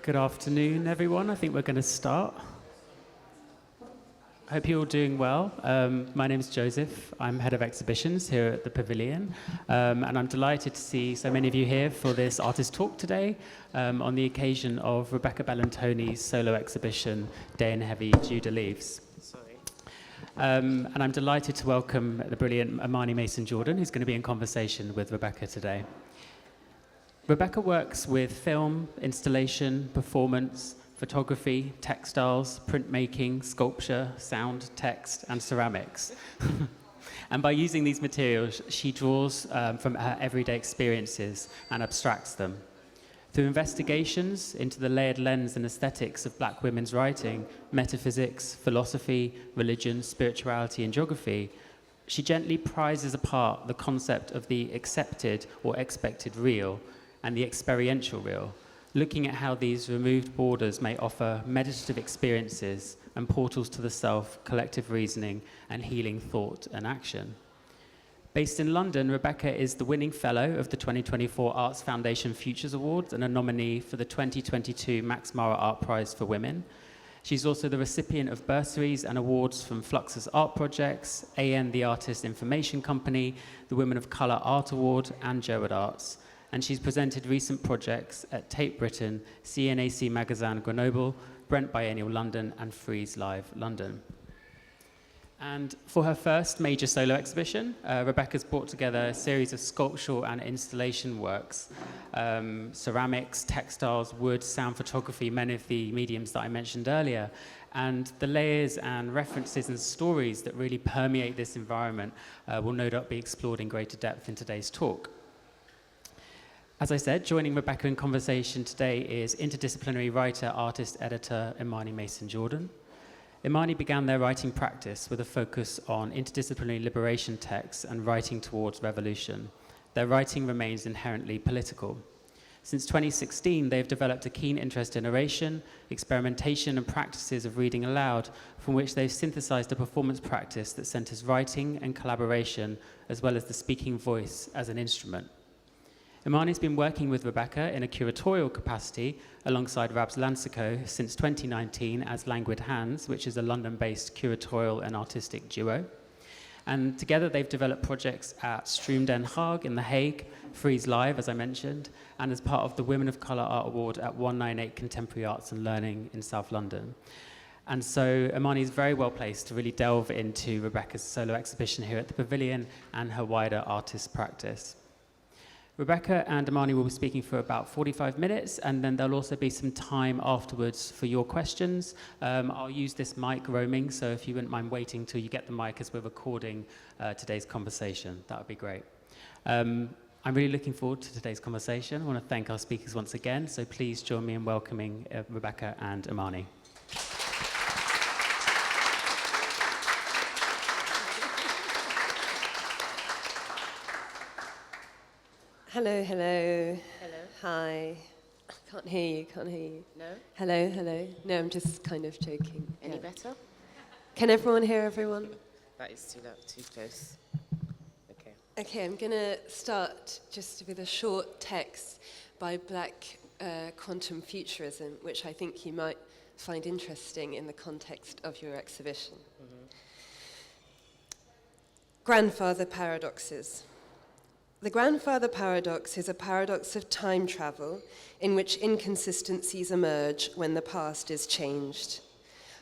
Good afternoon, everyone. I think we're going to start. I hope you're all doing well. My name is Joseph. I'm head of exhibitions here at the Pavilion, and I'm delighted to see so many of you here for this artist talk today on the occasion of Rebecca Bellantoni's solo exhibition, Day in Heavy, Judah Leaves. And I'm delighted to welcome the brilliant Imani Mason Jordan, who's going to be in conversation with Rebecca today. Rebecca works with film, installation, performance, photography, textiles, printmaking, sculpture, sound, text, and ceramics. And by using these materials, she draws from her everyday experiences and abstracts them. Through investigations into the layered lens and aesthetics of Black women's writing, metaphysics, philosophy, religion, spirituality, and geography, she gently prizes apart the concept of the accepted or expected real and the experiential real, looking at how these removed borders may offer meditative experiences and portals to the self, collective reasoning, and healing thought and action. Based in London, Rebecca is the winning fellow of the 2024 Arts Foundation Futures Awards and a nominee for the 2022 Max Mara Art Prize for Women. She's also the recipient of bursaries and awards from Fluxus Art Projects, AN the Artist Information Company, the Women of Colour Art Award, and Gerard Arts. And she's presented recent projects at Tate Britain, CNAC Magazine Grenoble, Brent Biennial London, and Frieze Live London. And for her first major solo exhibition, Rebecca's brought together a series of sculptural and installation works, ceramics, textiles, wood, sound photography, many of the mediums that I mentioned earlier. And the layers and references and stories that really permeate this environment will no doubt be explored in greater depth in today's talk. As I said, joining Rebecca in conversation today is interdisciplinary writer, artist, editor Imani Mason Jordan. Imani began their writing practice with a focus on interdisciplinary liberation texts and writing towards revolution. Their writing remains inherently political. Since 2016, they've developed a keen interest in narration, experimentation, and practices of reading aloud, from which they've synthesized a performance practice that centers writing and collaboration, as well as the speaking voice as an instrument. Imani's been working with Rebecca in a curatorial capacity alongside Rabs Lansico since 2019 as Languid Hands, which is a London-based curatorial and artistic duo. And together they've developed projects at Stroom Den Haag in The Hague, Frieze Live, as I mentioned, and as part of the Women of Colour Art Award at 198 Contemporary Arts and Learning in South London. And so Imani is very well placed to really delve into Rebecca's solo exhibition here at the Pavilion and her wider artist practice. Rebecca and Imani will be speaking for about 45 minutes, and then there'll also be some time afterwards for your questions. I'll use this mic roaming, so if you wouldn't mind waiting till you get the mic as we're recording today's conversation, that would be great. I'm really looking forward to today's conversation. I want to thank our speakers once again, so please join me in welcoming Rebecca and Imani. Hello, hello. Hello. Hi. Can't hear you. No? Hello, hello. No, I'm just kind of joking. Any better? Can everyone hear everyone? That is too loud, too close. Okay. Okay, I'm going to start just with a short text by Black quantum futurism, which I think you might find interesting in the context of your exhibition. Mm-hmm. Grandfather paradoxes. The grandfather paradox is a paradox of time travel in which inconsistencies emerge when the past is changed.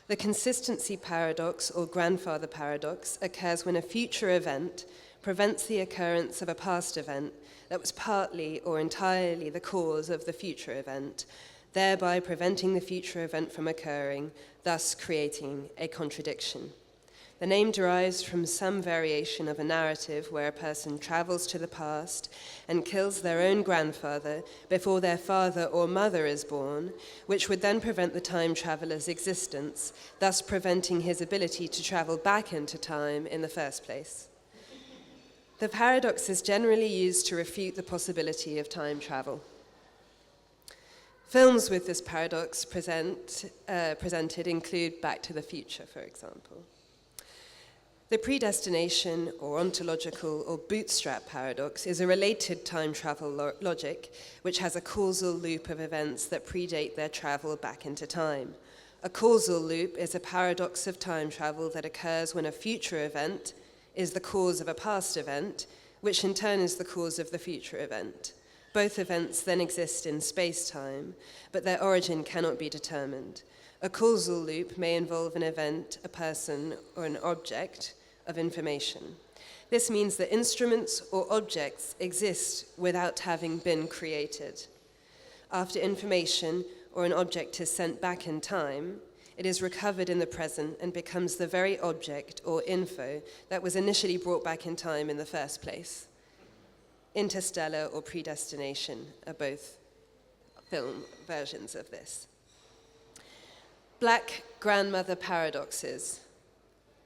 The consistency paradox, or grandfather paradox, occurs when a future event prevents the occurrence of a past event that was partly or entirely the cause of the future event, thereby preventing the future event from occurring, thus creating a contradiction. The name derives from some variation of a narrative where a person travels to the past and kills their own grandfather before their father or mother is born, which would then prevent the time traveler's existence, thus preventing his ability to travel back into time in the first place. The paradox is generally used to refute the possibility of time travel. Films with this paradox presented include Back to the Future, for example. The predestination or ontological or bootstrap paradox is a related time travel logic which has a causal loop of events that predate their travel back into time. A causal loop is a paradox of time travel that occurs when a future event is the cause of a past event, which in turn is the cause of the future event. Both events then exist in space-time, but their origin cannot be determined. A causal loop may involve an event, a person, or an object of information. This means that instruments or objects exist without having been created. After information or an object is sent back in time, it is recovered in the present and becomes the very object or info that was initially brought back in time in the first place. Interstellar or Predestination are both film versions of this. Black grandmother paradoxes.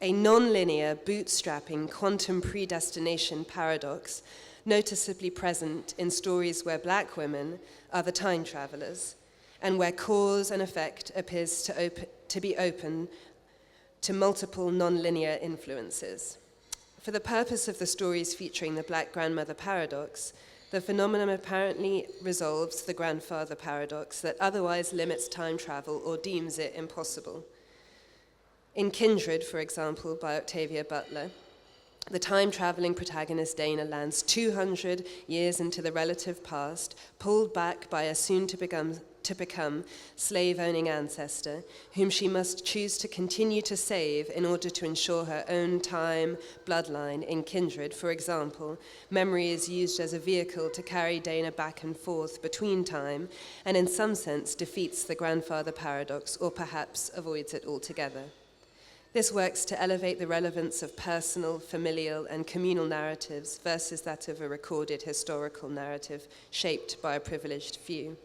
A non-linear bootstrapping quantum predestination paradox noticeably present in stories where black women are the time travelers and where cause and effect appears to be open to multiple non-linear influences. For the purpose of the stories featuring the black grandmother paradox, the phenomenon apparently resolves the grandfather paradox that otherwise limits time travel or deems it impossible. In Kindred, for example, by Octavia Butler, the time-traveling protagonist Dana lands 200 years into the relative past, pulled back by a soon-to-become slave-owning ancestor, whom she must choose to continue to save in order to ensure her own time bloodline. In Kindred, for example, memory is used as a vehicle to carry Dana back and forth between time, and in some sense defeats the grandfather paradox, or perhaps avoids it altogether. This works to elevate the relevance of personal, familial, and communal narratives versus that of a recorded historical narrative shaped by a privileged few.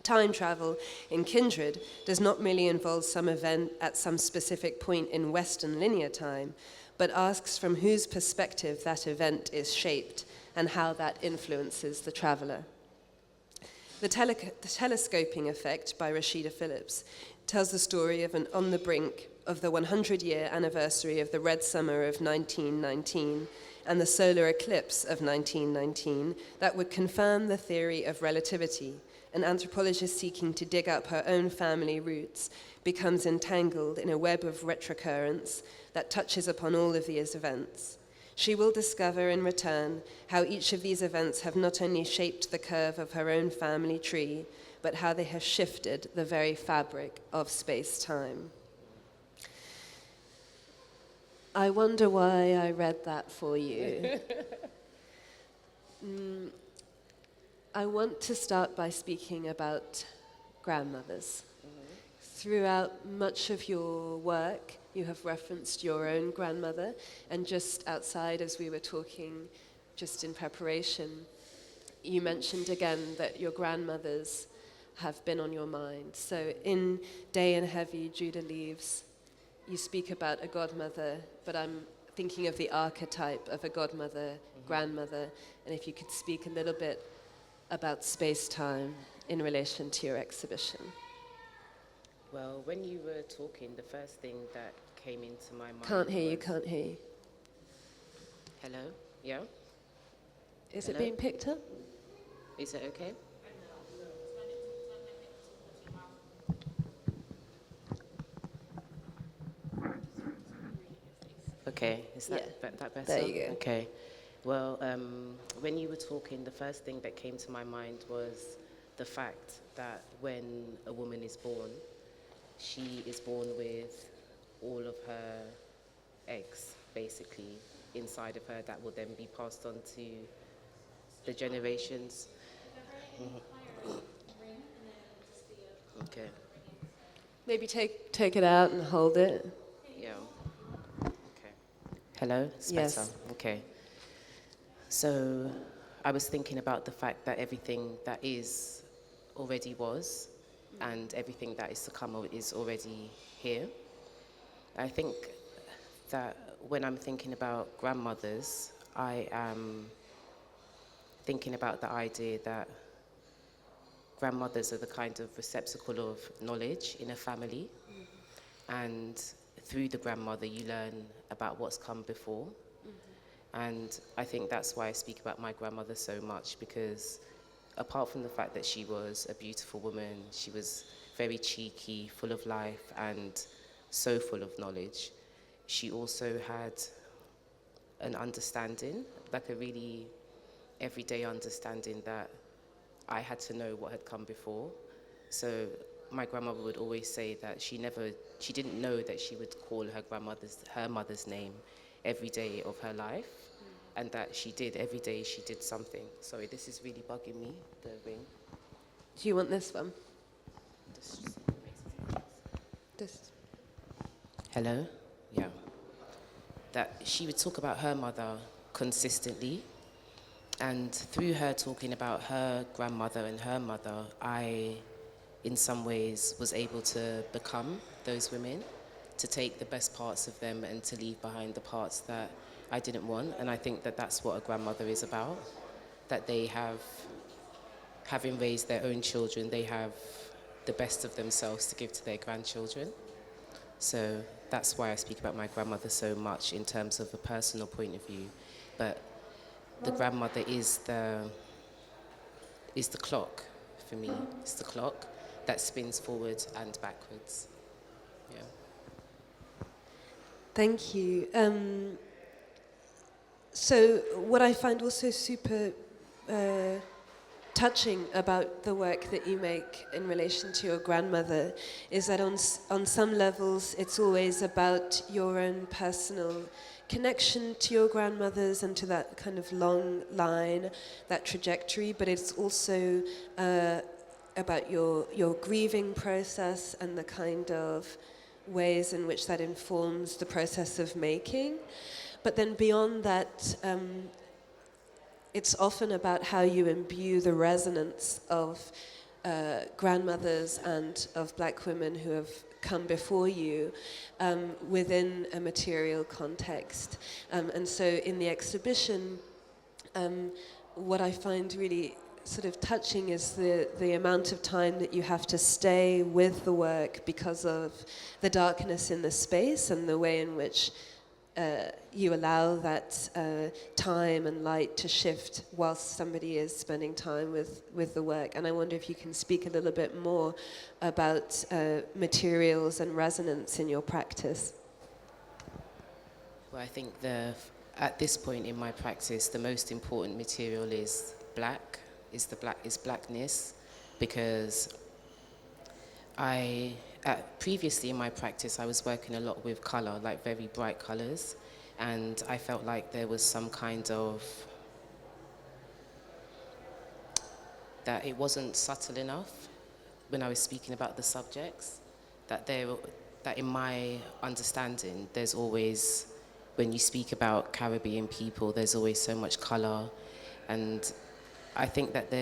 Time travel in Kindred does not merely involve some event at some specific point in Western linear time, but asks from whose perspective that event is shaped and how that influences the traveler. The telescoping effect by Rashida Phillips tells the story of an on the brink of the 100-year anniversary of the Red Summer of 1919 and the solar eclipse of 1919 that would confirm the theory of relativity. An anthropologist seeking to dig up her own family roots becomes entangled in a web of retrocurrents that touches upon all of these events. She will discover in return how each of these events have not only shaped the curve of her own family tree, but how they have shifted the very fabric of space-time. I wonder why I read that for you. I want to start by speaking about grandmothers. Throughout much of your work, you have referenced your own grandmother, and just outside as we were talking, just in preparation, you mentioned again that your grandmothers have been on your mind. So in Day and Heavy, Judah Leaves, you speak about a godmother, but I'm thinking of the archetype of a godmother, grandmother, and if you could speak a little bit about space-time in relation to your exhibition. Well, when you were talking, the first thing that came into my mind Can't hear you. Hello? Yeah? Is Hello? it being picked up? Is it okay? Okay, is that that better? There you go. Okay. Well, when you were talking, the first thing that came to my mind was the fact that when a woman is born, she is born with all of her eggs, basically, inside of her that will then be passed on to the generations. Okay. Maybe take it out and hold it. Yeah. Okay. Hello? It's Yes. better. Okay. So I was thinking about the fact that everything that is already was, and everything that is to come is already here. I think that when I'm thinking about grandmothers, I am thinking about the idea that grandmothers are the kind of receptacle of knowledge in a family, and through the grandmother, you learn about what's come before. And I think that's why I speak about my grandmother so much, because apart from the fact that she was a beautiful woman, she was very cheeky, full of life, and so full of knowledge. She also had an understanding, like a really everyday understanding that I had to know what had come before. So my grandmother would always say that she didn't know that she would call her mother's name every day of her life, and that she did every day she did something. Sorry, this is really bugging me, the ring. Do you want this one? This. Hello? Yeah. That she would talk about her mother consistently, and through her talking about her grandmother and her mother, I, in some ways, was able to become those women, to take the best parts of them and to leave behind the parts that I didn't want. And I think that that's what a grandmother is about, that they have, having raised their own children, they have the best of themselves to give to their grandchildren. So that's why I speak about my grandmother so much in terms of a personal point of view. But the grandmother is the clock for me. It's the clock that spins forward and backwards. Yeah. Thank you. So what I find also super touching about the work that you make in relation to your grandmother is that on some levels it's always about your own personal connection to your grandmothers and to that kind of long line, that trajectory, but it's also about your grieving process and the kind of ways in which that informs the process of making. But then beyond that, it's often about how you imbue the resonance of grandmothers and of black women who have come before you within a material context. And so in the exhibition, what I find really sort of touching is the amount of time that you have to stay with the work because of the darkness in the space and the way in which you allow that time and light to shift whilst somebody is spending time with the work. And I wonder if you can speak a little bit more about materials and resonance in your practice. Well, I think at this point in my practice, the most important material is blackness, because previously in my practice, I was working a lot with color, like very bright colors, and I felt like there was some kind of, that it wasn't subtle enough when I was speaking about the subjects, that in my understanding, there's always, when you speak about Caribbean people, there's always so much color, and I think that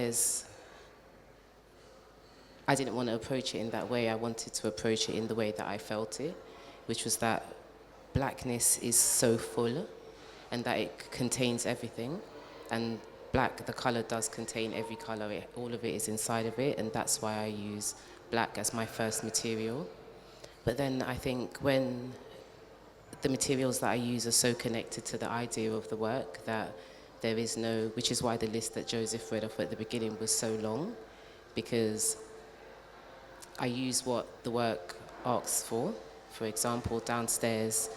I didn't want to approach it in that way. I wanted to approach it in the way that I felt it, which was that blackness is so full and that it contains everything. And black, the color does contain every color. All of it is inside of it, and that's why I use black as my first material. But then I think when the materials that I use are so connected to the idea of the work that there is no, which is why the list that Joseph read off at the beginning was so long, because I use what the work asks for. For example, downstairs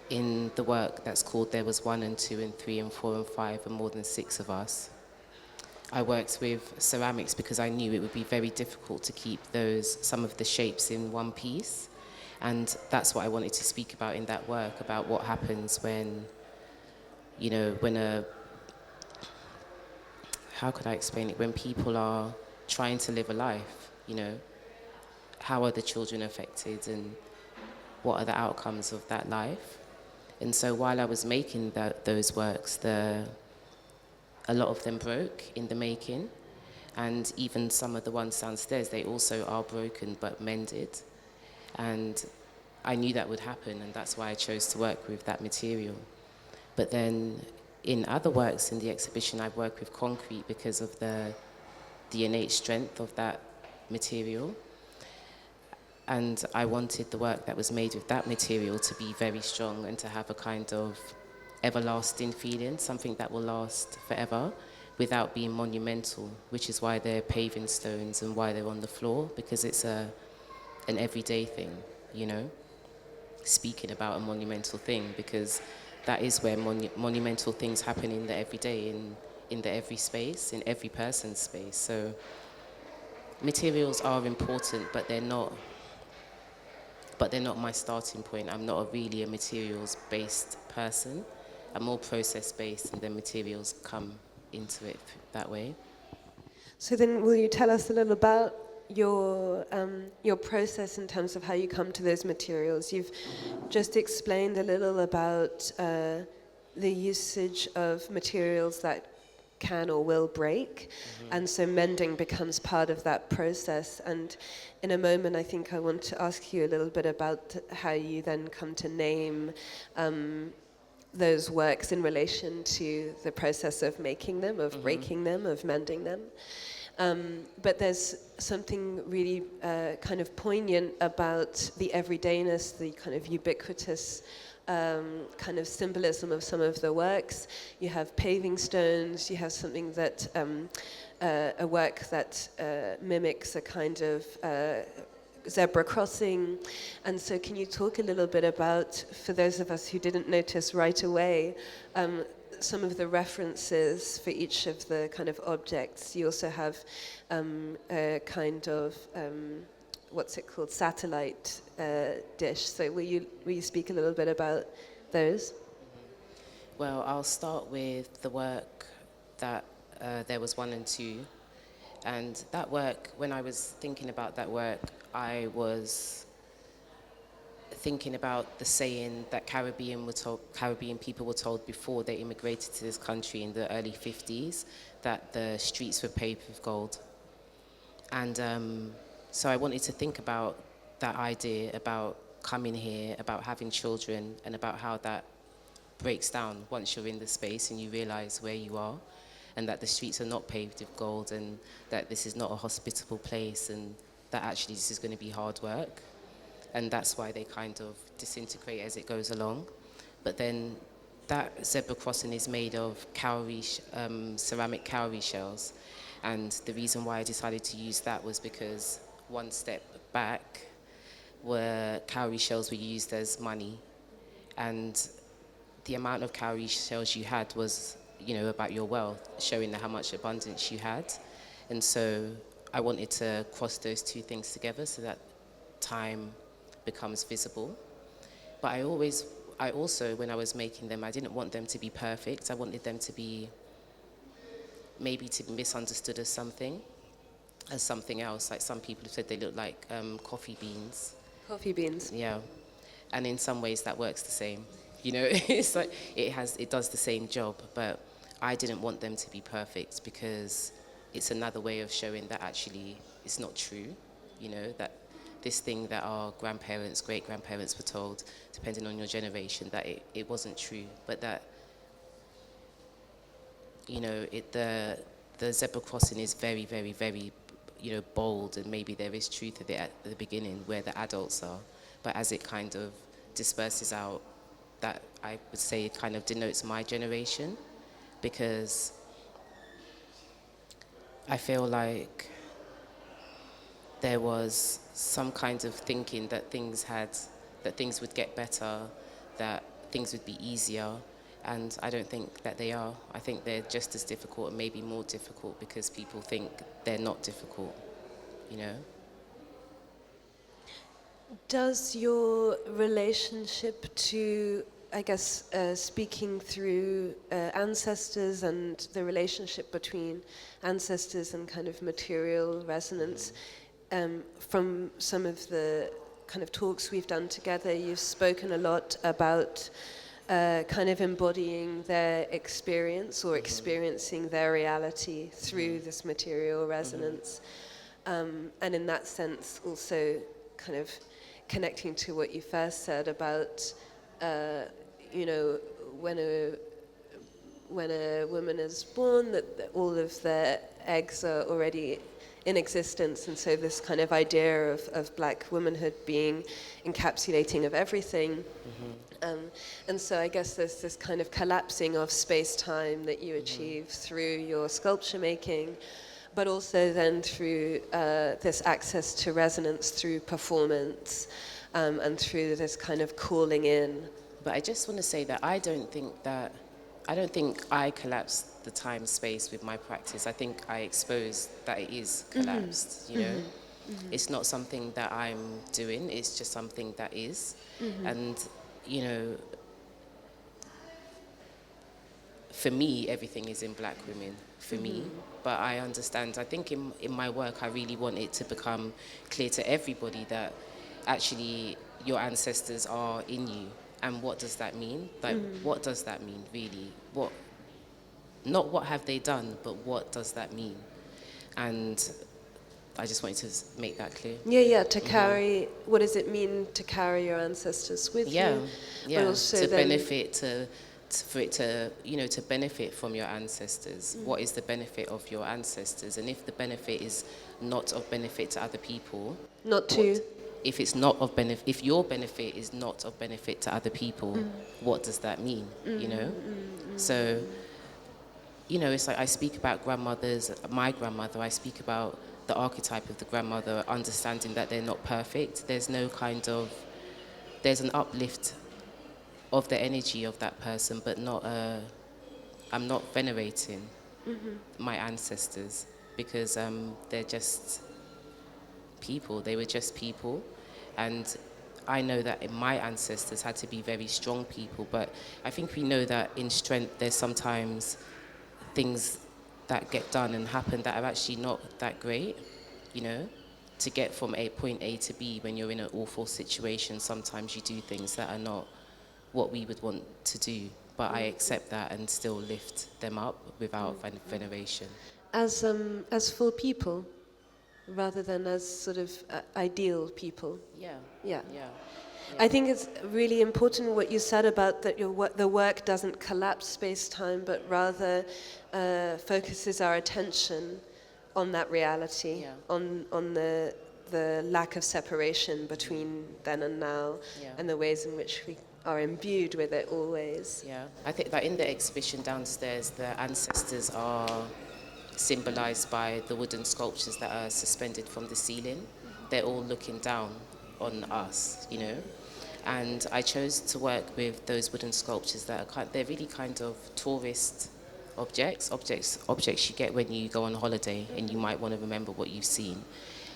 in the work that's called There Was 1 and 2 and 3 and 4 and 5 and more than 6 of us, I worked with ceramics because I knew it would be very difficult to keep some of the shapes in one piece. And that's what I wanted to speak about in that work, about what happens when, how could I explain it? When people are trying to live a life, how are the children affected and what are the outcomes of that life? And so while I was making those works, a lot of them broke in the making, and even some of the ones downstairs, they also are broken but mended. And I knew that would happen, and that's why I chose to work with that material. But then in other works in the exhibition, I work with concrete because of the innate strength of that material. And I wanted the work that was made with that material to be very strong and to have a kind of everlasting feeling, something that will last forever without being monumental, which is why they're paving stones and why they're on the floor, because it's an everyday thing, you know, speaking about a monumental thing, because that is where monumental things happen in the everyday, in the every space, in every person's space. So materials are important, but they're not my starting point. I'm not really a materials-based person. I'm more process-based, and then materials come into it that way. So then will you tell us a little about your process in terms of how you come to those materials? You've just explained a little about the usage of materials that can or will break, and so mending becomes part of that process. And in a moment, I think I want to ask you a little bit about how you then come to name those works in relation to the process of making them, of breaking them, of mending them. But there's something really kind of poignant about the everydayness, the kind of ubiquitous kind of symbolism of some of the works. You have paving stones, you have something that, a work that mimics a kind of zebra crossing. And so can you talk a little bit about, for those of us who didn't notice right away, some of the references for each of the kind of objects? You also have a kind of what's it called, satellite dish. So will you speak a little bit about those? Well, I'll start with the work that there was 1 and 2. And that work, when I was thinking about that work, I was thinking about the saying that Caribbean people were told before they immigrated to this country in the early 50s, that the streets were paved with gold. And so I wanted to think about that idea, about coming here, about having children, and about how that breaks down once you're in the space and you realize where you are, and that the streets are not paved with gold, and that this is not a hospitable place, and that actually this is going to be hard work. And that's why they kind of disintegrate as it goes along. But then that zebra crossing is made of cowrie, ceramic cowrie shells. And the reason why I decided to use that was because one step back, where cowrie shells were used as money. And the amount of cowrie shells you had was, you know, about your wealth, showing how much abundance you had. And so I wanted to cross those two things together so that time becomes visible. But I also, when I was making them, I didn't want them to be perfect. I wanted them to be maybe to be misunderstood as something else. Like some people have said they look like coffee beans. Coffee beans. Yeah. And in some ways that works the same. You know, it's like it does the same job, but I didn't want them to be perfect because it's another way of showing that actually it's not true, you know, that this thing that our grandparents, great-grandparents were told, depending on your generation, that it wasn't true, but that, you know, the zebra crossing is very, very, very, you know, bold, and maybe there is truth to it at the beginning where the adults are, but as it kind of disperses out, that I would say it kind of denotes my generation, because I feel like there was some kind of thinking that things would get better, that things would be easier, and I don't think that they are. I think they're just as difficult and maybe more difficult because people think they're not difficult, you know? Does your relationship to, I guess, speaking through ancestors and the relationship between ancestors and kind of material resonance, from some of the kind of talks we've done together, you've spoken a lot about kind of embodying their experience or experiencing their reality through this material resonance. And in that sense, also kind of connecting to what you first said about, you know, when a woman is born, that all of their eggs are already in existence. And so this kind of idea of black womanhood being encapsulating of everything. And so I guess there's this kind of collapsing of space-time that you achieve through your sculpture making, but also then through this access to resonance through performance, and through this kind of calling in. But I just want to say that I don't think I collapsed the time space with my practice. I think I exposed that it is collapsed, you know. It's not something that I'm doing, it's just something that is. And, you know, for me, everything is in black women, for me. But I understand, I think in my work, I really want it to become clear to everybody that actually your ancestors are in you. And what does that mean? Like, what does that mean, really? Not what have they done, but what does that mean? And I just wanted to make that clear. Yeah, to carry, what does it mean to carry your ancestors with you? Yeah, But also to then, benefit, for it to, you know, to benefit from your ancestors. What is the benefit of your ancestors? And if the benefit is not of benefit to other people, not to... if it's not of benefit, if your benefit is not of benefit to other people, what does that mean? You know? So, you know, it's like I speak about grandmothers, my grandmother, I speak about the archetype of the grandmother, understanding that they're not perfect. There's no kind of, there's an uplift of the energy of that person, but not I'm not venerating my ancestors, because they're just people. They were just people. And I know that my ancestors had to be very strong people, but I think we know that in strength there's sometimes things that get done and happen that are actually not that great, you know? To get from point A to B when you're in an awful situation, sometimes you do things that are not what we would want to do, but I accept that and still lift them up without veneration. As full people, rather than as sort of ideal people. Yeah. I think it's really important what you said about that the work doesn't collapse space-time, but rather focuses our attention on that reality, on the lack of separation between then and now, and the ways in which we are imbued with it always. Yeah, I think that in the exhibition downstairs, the ancestors are symbolized by the wooden sculptures that are suspended from the ceiling. They're all looking down on us, you know. And I chose to work with those wooden sculptures that are they're really kind of tourist objects you get when you go on holiday and you might want to remember what you've seen.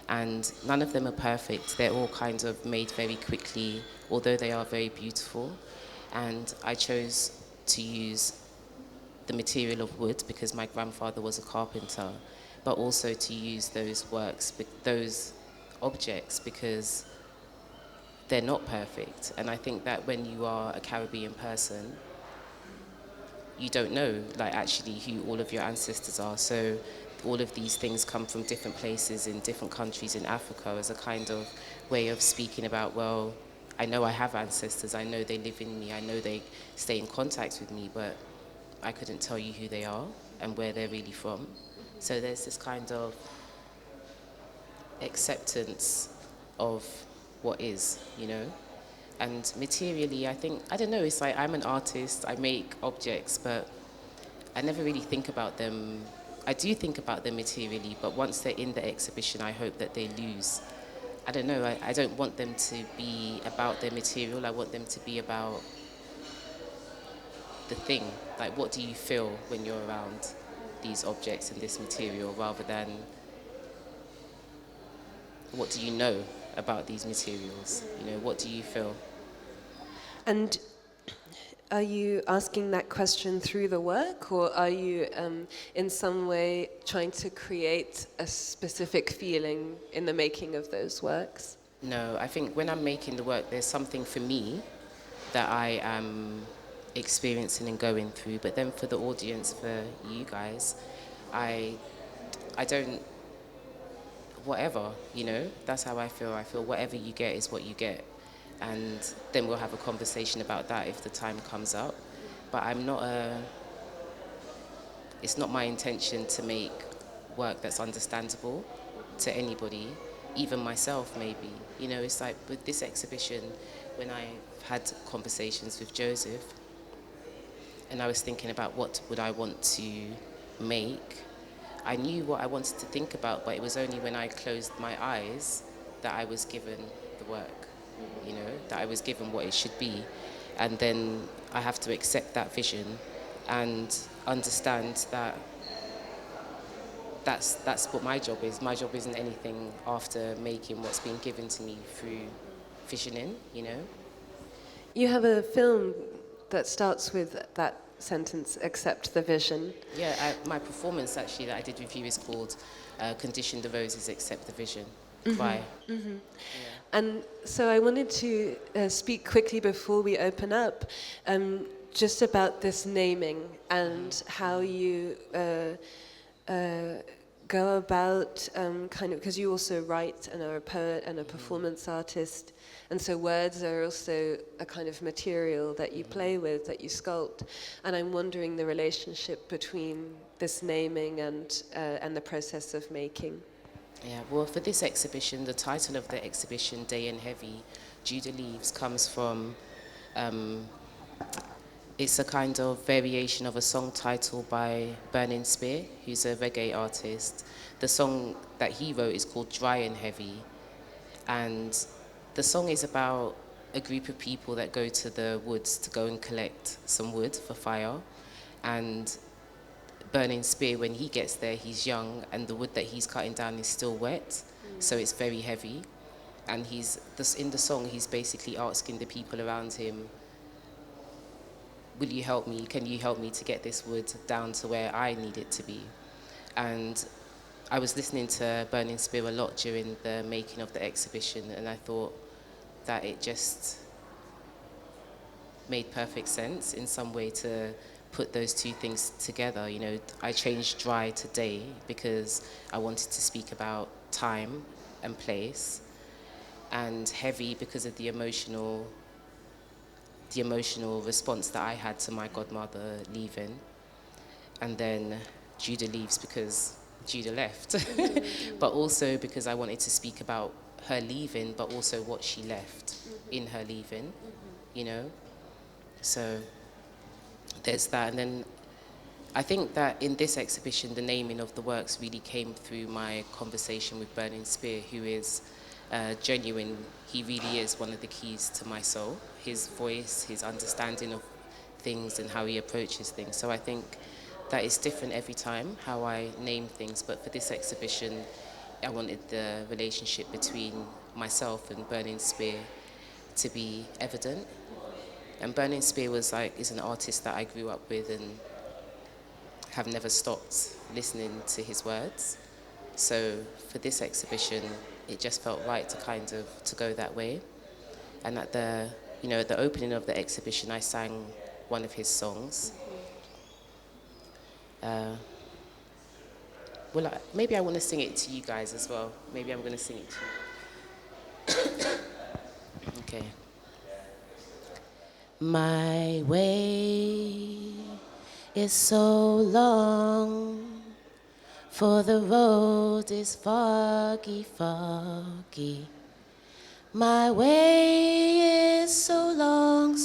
And none of them are perfect. They're all kind of made very quickly, although they are very beautiful. And I chose to use the material of wood because my grandfather was a carpenter, but also to use those objects because they're not perfect. And I think that when you are a Caribbean person, you don't know, like, actually who all of your ancestors are. So all of these things come from different places in different countries in Africa as a kind of way of speaking about, well, I know I have ancestors, I know they live in me, I know they stay in contact with me, but I couldn't tell you who they are and where they're really from. So there's this kind of acceptance of what is, you know? And materially, I think, I don't know, it's like I'm an artist, I make objects, but I never really think about them. I do think about them materially, but once they're in the exhibition, I hope that they lose. I don't know, I don't want them to be about their material, I want them to be about the thing. Like, what do you feel when you're around these objects and this material, rather than what do you know about these materials? You know, what do you feel? And are you asking that question through the work, or are you in some way trying to create a specific feeling in the making of those works? No, I think when I'm making the work, there's something for me that I am experiencing and going through, but then for the audience, for you guys, I don't, whatever, you know, that's how I feel. I feel whatever you get is what you get. And then we'll have a conversation about that if the time comes up. But it's not my intention to make work that's understandable. to anybody, even myself maybe. You know, it's like with this exhibition, when I had conversations with Joseph, and I was thinking about what would I want to make, I knew what I wanted to think about, but it was only when I closed my eyes that I was given the work, you know, that I was given what it should be. And then I have to accept that vision and understand that that's what my job is. My job isn't anything after making what's been given to me through visioning, you know. You have a film that starts with that sentence, accept the vision. Yeah, my performance actually that I did with you is called Condition the Roses, Accept the Vision by. Mm-hmm. Yeah. And so I wanted to speak quickly before we open up just about this naming and how you go about kind of, because you also write and are a poet and a performance artist, and so words are also a kind of material that you play with, that you sculpt. And I'm wondering the relationship between this naming and the process of making. Yeah, well, for this exhibition, the title of the exhibition, Day and Heavy, Judah Leaves, comes from, it's a kind of variation of a song title by Burning Spear, who's a reggae artist. The song that he wrote is called Dry and Heavy, and the song is about a group of people that go to the woods to go and collect some wood for fire, and Burning Spear, when he gets there, he's young, and the wood that he's cutting down is still wet, so it's very heavy. And in the song, he's basically asking the people around him, will you help me? Can you help me to get this wood down to where I need it to be? And I was listening to Burning Spear a lot during the making of the exhibition, and I thought that it just made perfect sense in some way to put those two things together. You know, I changed dry to day because I wanted to speak about time and place, and heavy because of the emotional response that I had to my godmother leaving. And then Judah Leaves because Judah left, but also because I wanted to speak about her leaving, but also what she left in her leaving, you know? So there's that. And then I think that in this exhibition, the naming of the works really came through my conversation with Burning Spear, who is genuine. He really is one of the keys to my soul. His voice, his understanding of things and how he approaches things. So I think that is different every time, how I name things. But for this exhibition, I wanted the relationship between myself and Burning Spear to be evident. And Burning Spear is an artist that I grew up with and have never stopped listening to his words. So for this exhibition, it just felt right to go that way. And at the opening of the exhibition, I sang one of his songs. Maybe I want to sing it to you guys as well. Maybe I'm going to sing it to you. Okay. My way is so long, for the road is foggy, foggy. My way is so long,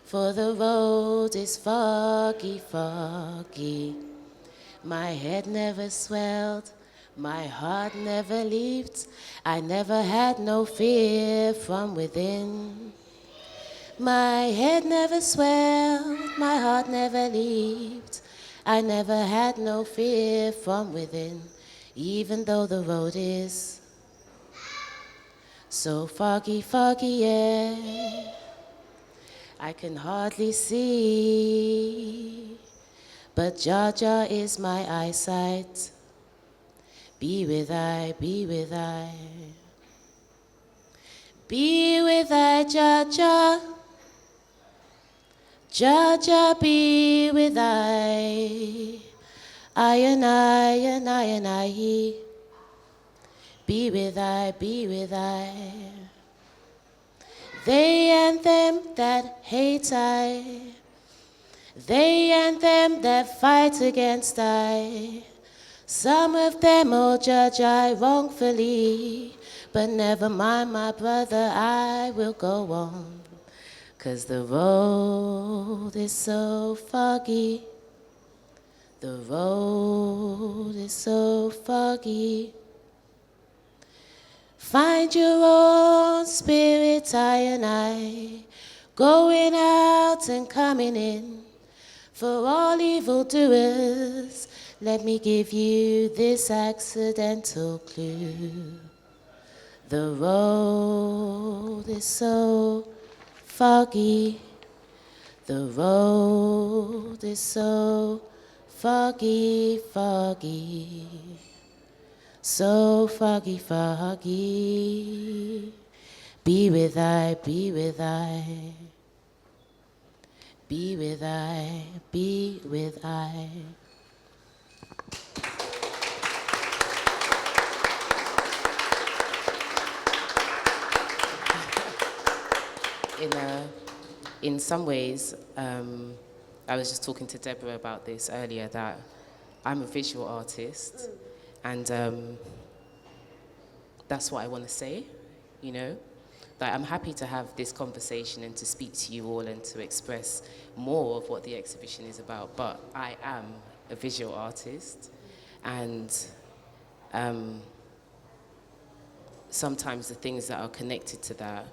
for the road is foggy, foggy. My head never swelled, my heart never leaped, I never had no fear from within. My head never swelled, my heart never leaped, I never had no fear from within, even though the road is so foggy, foggy, yeah, I can hardly see, but Jah is my eyesight. Be with I, be with I. Be with I, Jah. Jah, be with I. I and I and I and I. Be with I, be with I. They and them that hate I. They and them that fight against I. Some of them all judge I wrongfully, but never mind, my brother, I will go on. 'Cause the road is so foggy, the road is so foggy. Find your own spirit, I, going out and coming in. For all evildoers, let me give you this accidental clue. The road is so foggy, the road is so foggy, foggy, so foggy, foggy. Be with I, be with I, be with I, be with I. In some ways, I was just talking to Deborah about this earlier, that I'm a visual artist, and that's what I want to say, you know? Like, I'm happy to have this conversation and to speak to you all and to express more of what the exhibition is about, but I am a visual artist, and sometimes the things that are connected to that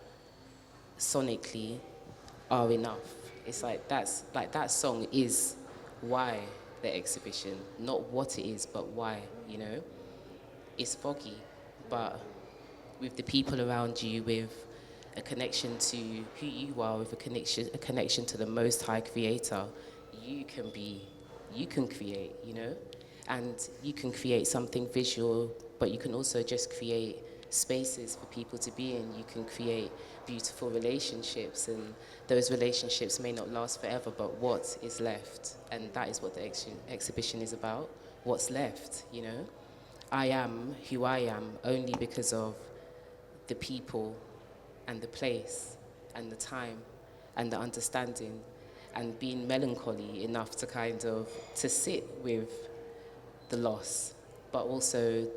sonically are enough. It's like that song is why the exhibition, not what it is, but why, you know? It's foggy, but with the people around you, with a connection to who you are, with a connection to the Most High Creator, you can create, you know? And you can create something visual, but you can also just create spaces for people to be in. You can create beautiful relationships, and those relationships may not last forever, but what is left? And that is what the exhibition is about. What's left, you know? I am who I am only because of the people and the place and the time and the understanding, and being melancholy enough to kind of to sit with the loss, but also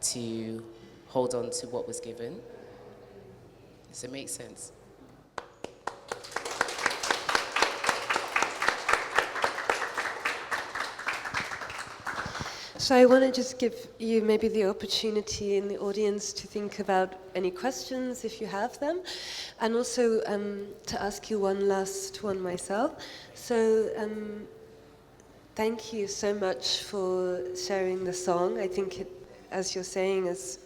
to hold on to what was given. Does it make sense? So I want to just give you maybe the opportunity in the audience to think about any questions if you have them, and also to ask you one last one myself. So thank you so much for sharing the song. I think it, as you're saying, is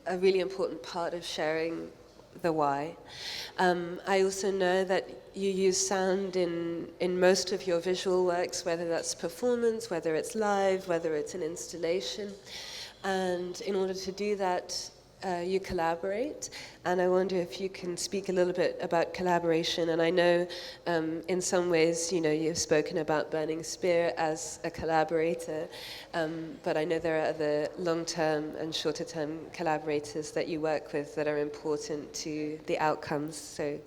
a really important part of sharing the why. I also know that you use sound in most of your visual works, whether that's performance, whether it's live, whether it's an installation. And in order to do that, you collaborate. And I wonder if you can speak a little bit about collaboration. And I know in some ways, you know, you've spoken about Burning Spear as a collaborator, but I know there are other long-term and shorter-term collaborators that you work with that are important to the outcomes. So,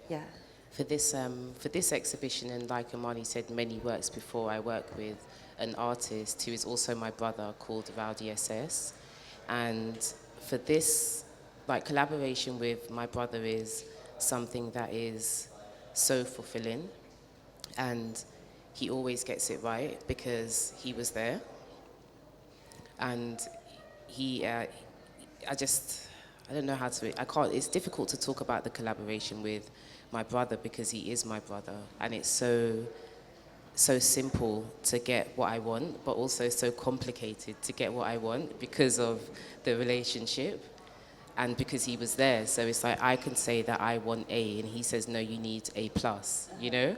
yeah. For this exhibition, and like Imani said many works before, I work with an artist who is also my brother called Rowdy SS. And for this, like, collaboration with my brother is something that is so fulfilling, and he always gets it right because he was there. And I don't know how to, it's difficult to talk about the collaboration with my brother because he is my brother, and it's so simple to get what I want, but also so complicated to get what I want because of the relationship and because he was there. So it's like I can say that I want A, and he says, no, you need A+, you know?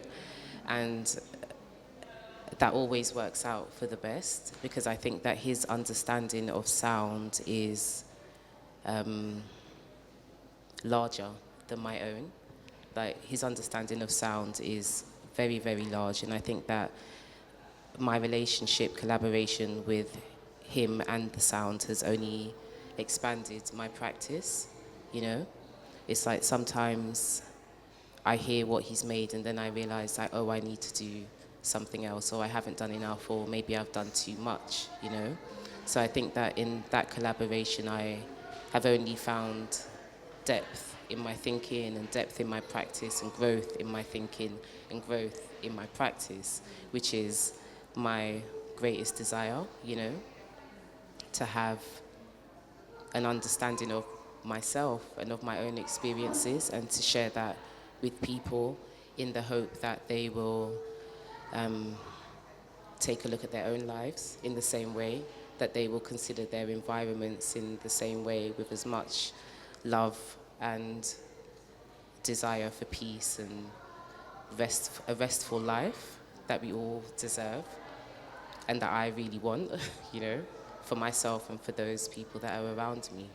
And that always works out for the best, because I think that his understanding of sound is larger than my own. Like, his understanding of sound is very, very large, and I think that my relationship, collaboration with him and the sound has only expanded my practice, you know? It's like sometimes I hear what he's made and then I realize, like, oh, I need to do something else, or I haven't done enough, or maybe I've done too much, you know. So I think that in that collaboration, I have only found depth in my thinking and depth in my practice and growth in my thinking and growth in my practice, which is my greatest desire, you know, to have an understanding of myself and of my own experiences, and to share that with people in the hope that they will take a look at their own lives in the same way, that they will consider their environments in the same way, with as much love and desire for peace and a restful life that we all deserve, and that I really want, you know, for myself and for those people that are around me.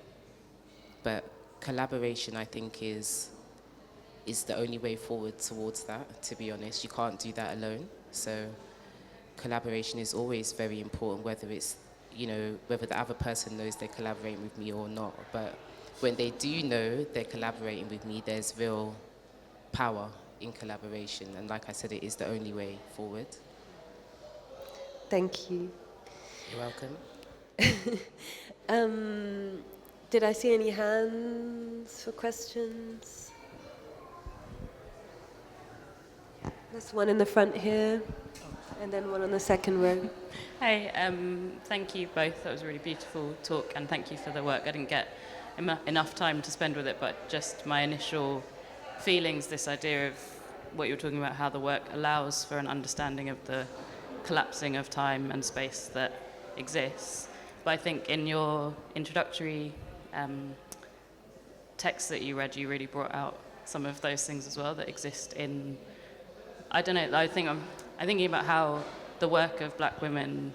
But collaboration, I think, is the only way forward towards that, to be honest. You can't do that alone. So collaboration is always very important, whether it's, you know, whether the other person knows they're collaborating with me or not. But when they do know they're collaborating with me, there's real power in collaboration. And like I said, it is the only way forward. Thank you. You're welcome. Did I see any hands for questions? There's one in the front here, and then one on the second row. Hey, thank you both. That was a really beautiful talk, and thank you for the work. I didn't get enough time to spend with it, but just my initial feelings, this idea of what you were talking about, how the work allows for an understanding of the collapsing of time and space that exists. But I think in your introductory text that you read, you really brought out some of those things as well that exist in, I don't know, I'm thinking about how the work of black women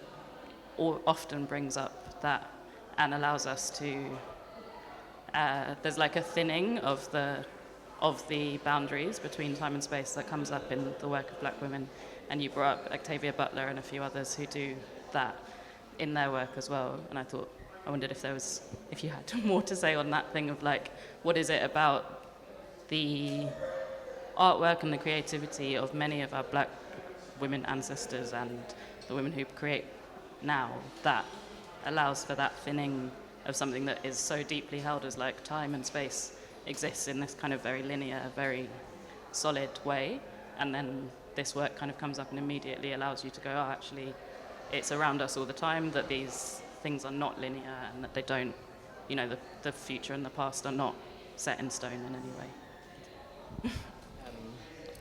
often brings up that and allows us to, there's like a thinning of the boundaries between time and space that comes up in the work of black women. And you brought up Octavia Butler and a few others who do that in their work as well. And I wondered if you had more to say on that thing of like, what is it about the artwork and the creativity of many of our black women ancestors and the women who create now that allows for that thinning of something that is so deeply held as like time and space exists in this kind of very linear, very solid way, and then this work kind of comes up and immediately allows you to go, oh, actually, it's around us all the time, that these things are not linear and that they don't, you know, the future and the past are not set in stone in any way.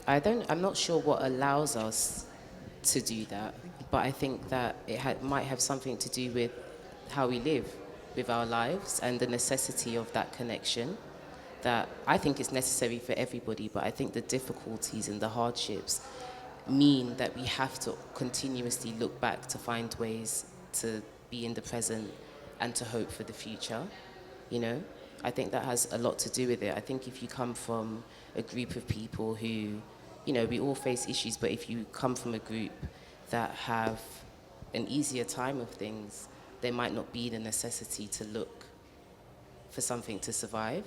I'm not sure what allows us to do that, but I think that it might have something to do with how we live with our lives and the necessity of that connection, that I think is necessary for everybody, but I think the difficulties and the hardships mean that we have to continuously look back to find ways to be in the present and to hope for the future, you know? I think that has a lot to do with it. I think if you come from a group of people who, you know, we all face issues, but if you come from a group that have an easier time of things, there might not be the necessity to look for something to survive.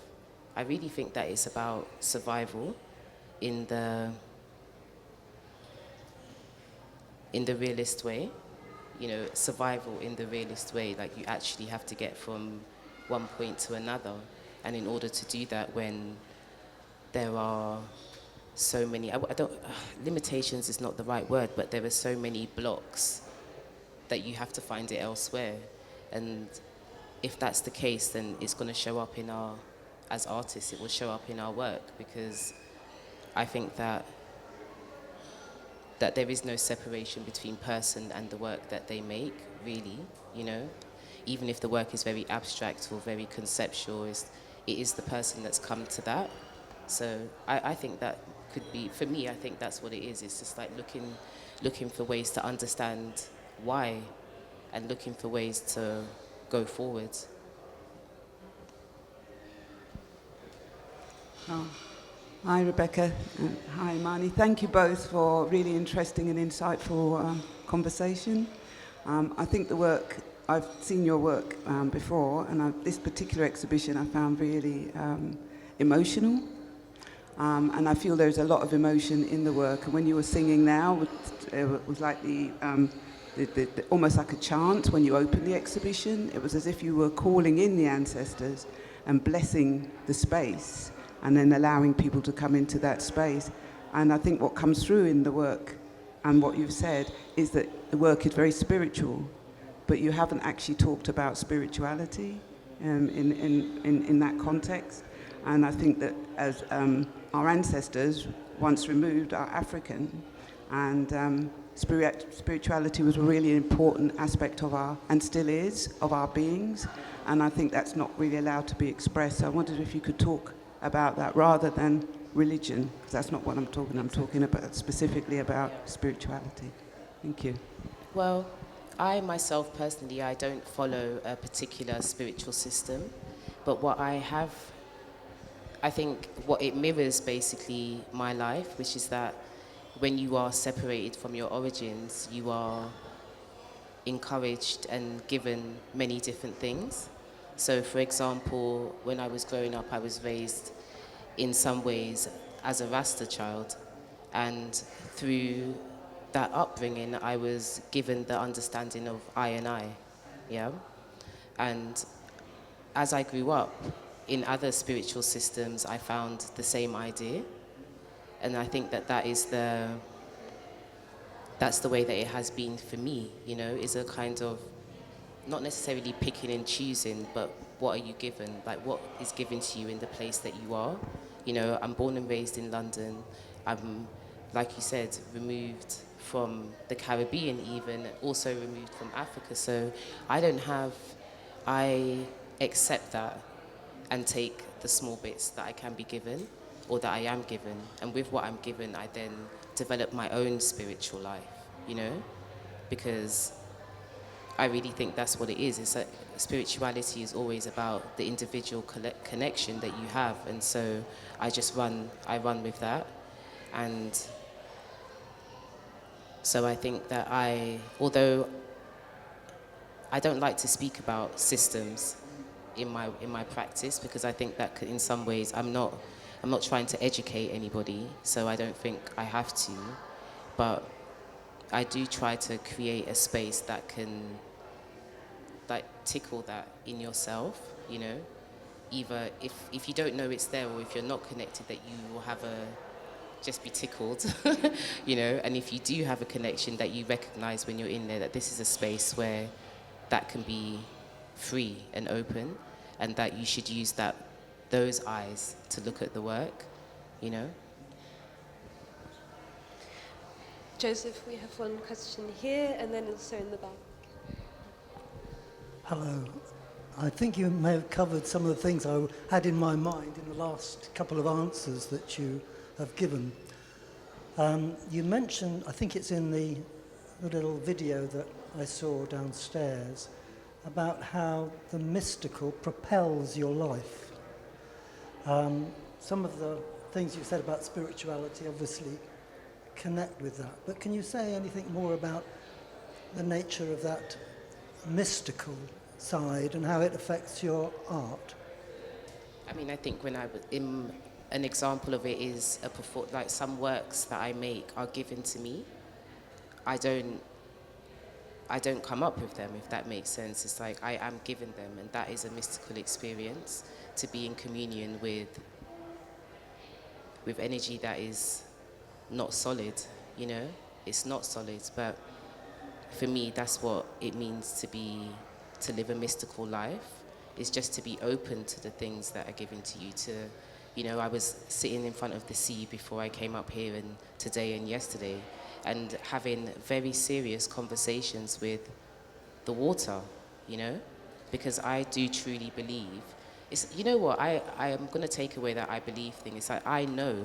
I really think that it's about survival in the realist way, you know, survival in the realist way, like you actually have to get from one point to another. And in order to do that, when there are so many, limitations is not the right word, but there are so many blocks that you have to find it elsewhere. And if that's the case, then it's going to show up as artists, it will show up in our work, because I think that there is no separation between person and the work that they make, really, you know? Even if the work is very abstract or very conceptual, it is the person that's come to that. So I think that could be, for me, I think that's what it is. It's just like looking for ways to understand why and looking for ways to go forward. Oh. Hi, Rebecca. Hi, Imani. Thank you both for really interesting and insightful conversation. I think I've seen your work before, and this particular exhibition I found really emotional. And I feel there's a lot of emotion in the work. And when you were singing now, it was like almost like a chant when you opened the exhibition. It was as if you were calling in the ancestors and blessing the space and then allowing people to come into that space. And I think what comes through in the work and what you've said is that the work is very spiritual, but you haven't actually talked about spirituality in that context. And I think that as our ancestors, once removed, are African, and spirituality was a really important aspect of and still is, of our beings. And I think that's not really allowed to be expressed. So I wondered if you could talk about that rather than religion, because that's not what I'm talking about specifically about spirituality. Thank you. Well, I myself personally, I don't follow a particular spiritual system, but I think what it mirrors basically my life, which is that when you are separated from your origins, you are encouraged and given many different things. So for example, when I was growing up, I was raised in some ways as a Rasta child, and through that upbringing, I was given the understanding of I and I, yeah? And as I grew up, in other spiritual systems, I found the same idea. And I think that's the way that it has been for me, you know, is a kind of, not necessarily picking and choosing, but what are you given? Like, what is given to you in the place that you are? You know, I'm born and raised in London. I'm, like you said, removed from the Caribbean even, also removed from Africa. So I accept that and take the small bits that I can be given or that I am given. And with what I'm given, I then develop my own spiritual life, you know? Because I really think that's what it is. It's that spirituality is always about the individual connection that you have. And so I run with that. And so I think that although I don't like to speak about systems in my practice, because I think that in some ways I'm not trying to educate anybody, so I don't think I have to, but I do try to create a space that can like tickle that in yourself, you know, either if you don't know it's there, or if you're not connected, that you will just be tickled, you know, and if you do have a connection, that you recognize when you're in there that this is a space where that can be free and open, and that you should use those eyes to look at the work, you know. Joseph, we have one question here, and then also in the back. Hello. I think you may have covered some of the things I had in my mind in the last couple of answers that you have given. You mentioned, I think it's in the little video that I saw downstairs, about how the mystical propels your life. Some of the things you said about spirituality obviously connect with that, but can you say anything more about the nature of that mystical side and how it affects your art? I mean, I think an example of it is like some works that I make are given to me. I don't come up with them, if that makes sense. It's like I am given them, and that is a mystical experience, to be in communion with energy that is not solid, you know? It's not solid, but for me, that's what it means to live a mystical life, is just to be open to the things that are given to you. You know, I was sitting in front of the sea before I came up here, and today and yesterday, and having very serious conversations with the water, you know, because I do truly believe. You know what, I am going to take away that I believe thing. It's like I know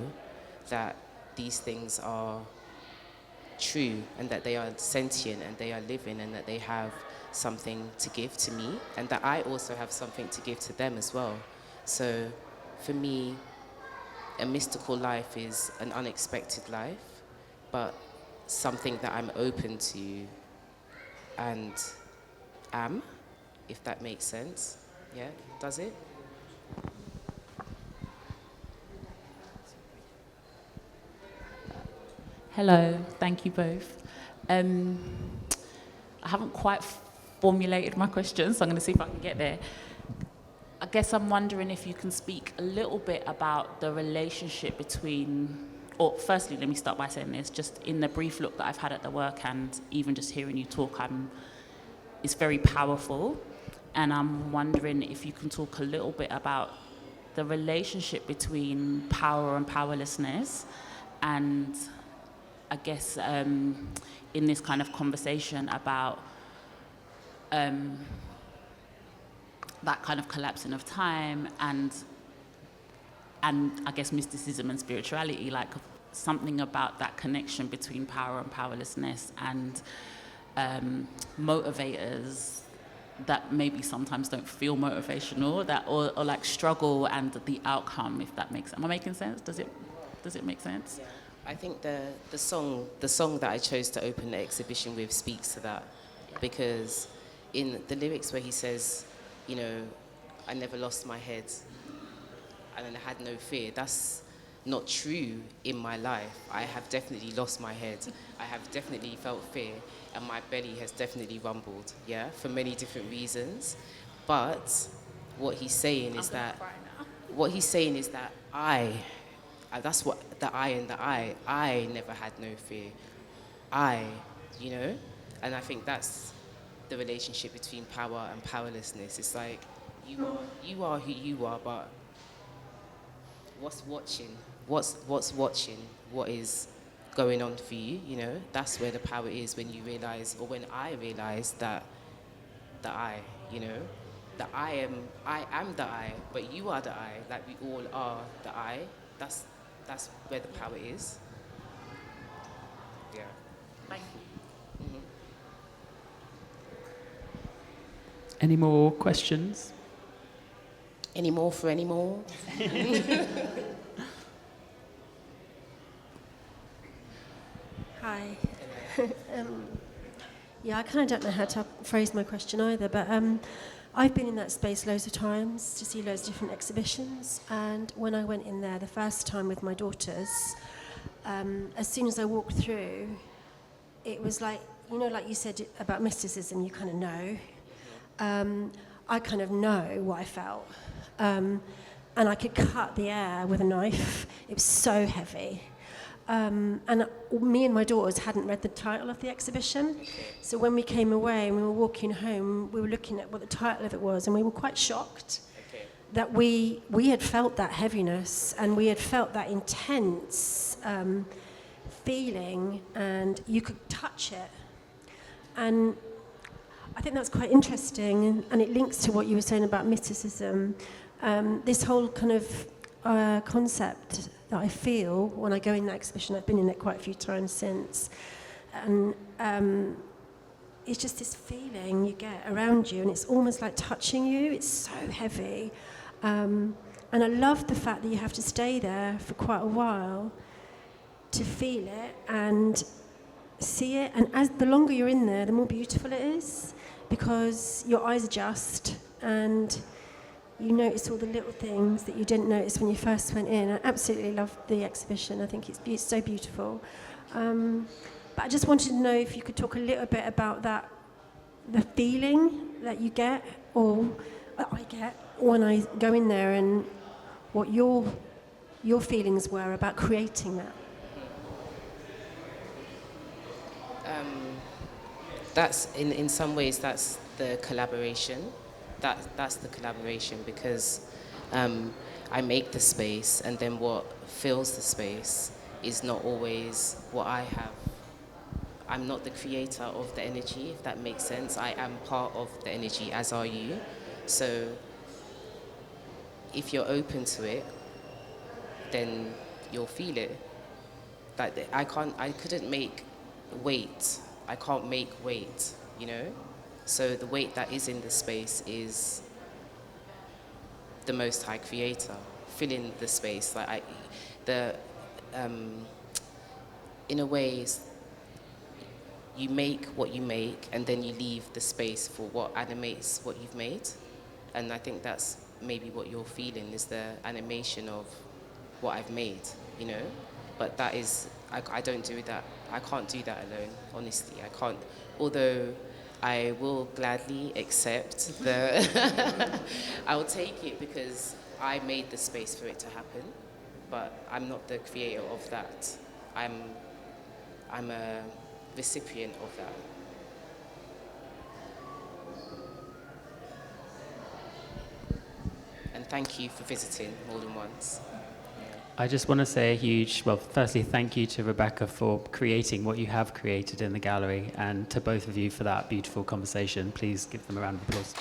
that these things are true, and that they are sentient, and they are living, and that they have something to give to me, and that I also have something to give to them as well. So for me, a mystical life is an unexpected life, but something that I'm open to and am, if that makes sense. Yeah, does it? Hello, thank you both. I haven't quite formulated my question, so I'm going to see if I can get there. I guess I'm wondering if you can speak a little bit about the relationship between, or firstly, let me start by saying this, just in the brief look that I've had at the work and even just hearing you talk, it's very powerful. And I'm wondering if you can talk a little bit about the relationship between power and powerlessness, and I guess in this kind of conversation about that kind of collapsing of time and I guess mysticism and spirituality, like something about that connection between power and powerlessness and motivators that maybe sometimes don't feel motivational, that or like struggle and the outcome, if that makes sense. Am I making sense? Does it make sense? Yeah. I think the song that I chose to open the exhibition with speaks to that, because in the lyrics where he says, you know, I never lost my head and I had no fear, that's not true in my life. I have definitely lost my head. I have definitely felt fear, and my belly has definitely rumbled, yeah, for many different reasons. But what he's saying is that that's what the I and the I never had no fear. You know? And I think that's the relationship between power and powerlessness. It's like, you are who you are, but what's watching? What's watching? What is going on for you, you know? That's where the power is, when you realize, or when I realized that the I, you know? I am the I, but you are the I, like we all are the I. That's where the power is. Yeah. Thank you. Mm-hmm. Any more questions? Any more for any more? Hi. Yeah, I kind of don't know how to phrase my question either, but I've been in that space loads of times to see loads of different exhibitions, and when I went in there the first time with my daughters, as soon as I walked through, it was like, you know, like you said about mysticism, you kind of know. I kind of know what I felt. And I could cut the air with a knife. It was so heavy. And me and my daughters hadn't read the title of the exhibition. So when we came away and we were walking home, we were looking at what the title of it was, and we were quite shocked that we had felt that heaviness and we had felt that intense feeling, and you could touch it. And I think that's quite interesting, and it links to what you were saying about mysticism. This whole kind of concept that I feel when I go in that exhibition, I've been in it quite a few times since, and it's just this feeling you get around you, and it's almost like touching you. It's so heavy, and I love the fact that you have to stay there for quite a while to feel it and see it, and as the longer you're in there, the more beautiful it is, because your eyes adjust and you notice all the little things that you didn't notice when you first went in. I absolutely love the exhibition. I think it's so beautiful. But I just wanted to know if you could talk a little bit about that, the feeling that you get, or that I get when I go in there, and what your feelings were about creating that. That's in some ways that's the collaboration. That's the collaboration, because I make the space, and then what fills the space is not always what I have. I'm not the creator of the energy, if that makes sense. I am part of the energy, as are you. So if you're open to it, then you'll feel it. Like I couldn't make weight. I can't make weight, you know? So the weight that is in the space is the Most High Creator filling the space. Like in a way, you make what you make, and then you leave the space for what animates what you've made. And I think that's maybe what you're feeling, is the animation of what I've made, you know? But that is I don't do that. I can't do that alone, honestly. I can't, although I will gladly accept I will take it because I made the space for it to happen, but I'm not the creator of that. I'm a recipient of that. And thank you for visiting more than once. I just want to say a huge, well, firstly, thank you to Rebecca for creating what you have created in the gallery, and to both of you for that beautiful conversation. Please give them a round of applause.